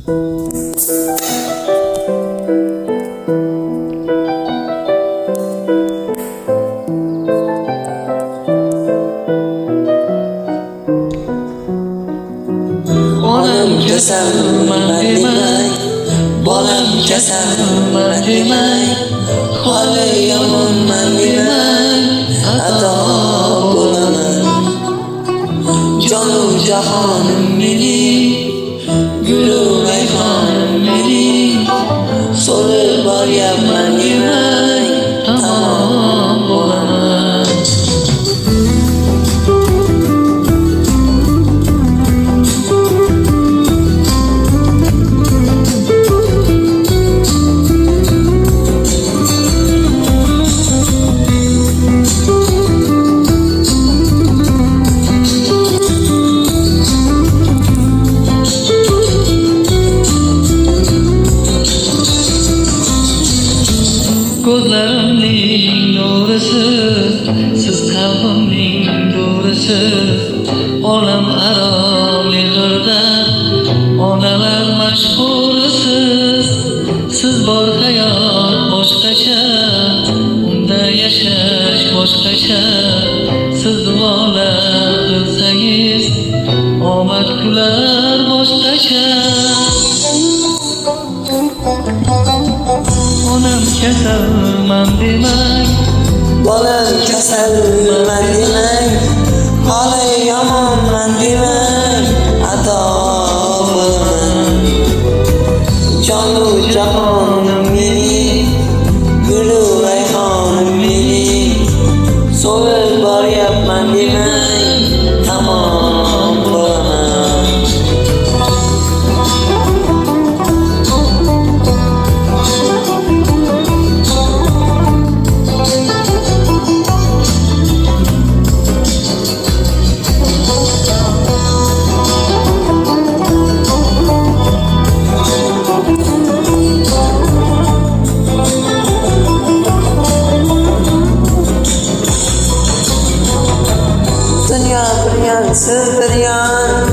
Onam kasalman demay, bolam kasalman demay, holi yomonman demay, xato bo'laman. Jonu jahonim mening, gulu rayhonim mening, so'lib boryapman demay, tamom bo'laman. Ko'zlarimning nurisi, siz qalbimning nurisi, olam aro mehrda onalar mashhurisiz. Siz bor hayot boshqacha, unda yashash boshqacha. Siz duolar qilsangiz omad kular boshqacha. Onam kasalman demang, bolam kasalman demang, holi yomonman demang, xato bo'laman. Jonu jahonim mening, gulu rayhonim mening, so'lib boryapman demang, tamom bo'laman. Dünya biryan, siz biryan,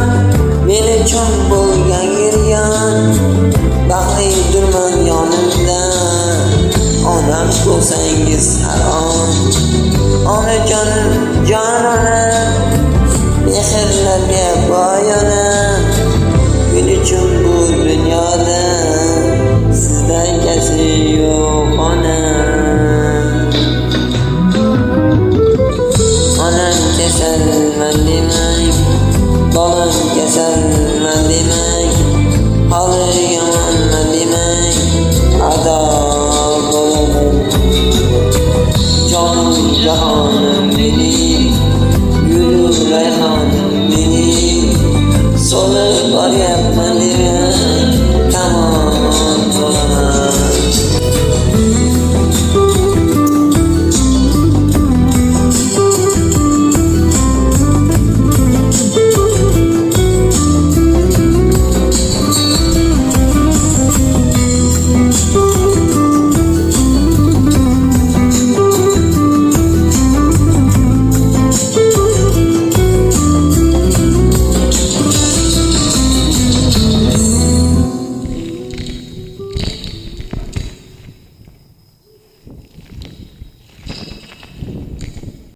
men uchun bo'lgan yeryan. Baxtlidirman yonimda, onam bo'lsangiz har on. Onajonim, jon onam, mehrlarga boy onam. Men uchun bu dunyoda sizdan kasi yo'q onam. Onam kasalman demang, bolam kasalman demang, holi yomonman demang, xato bo'laman. Jonu jahonim mening, gulu rayhonim mening, so'lib boryapman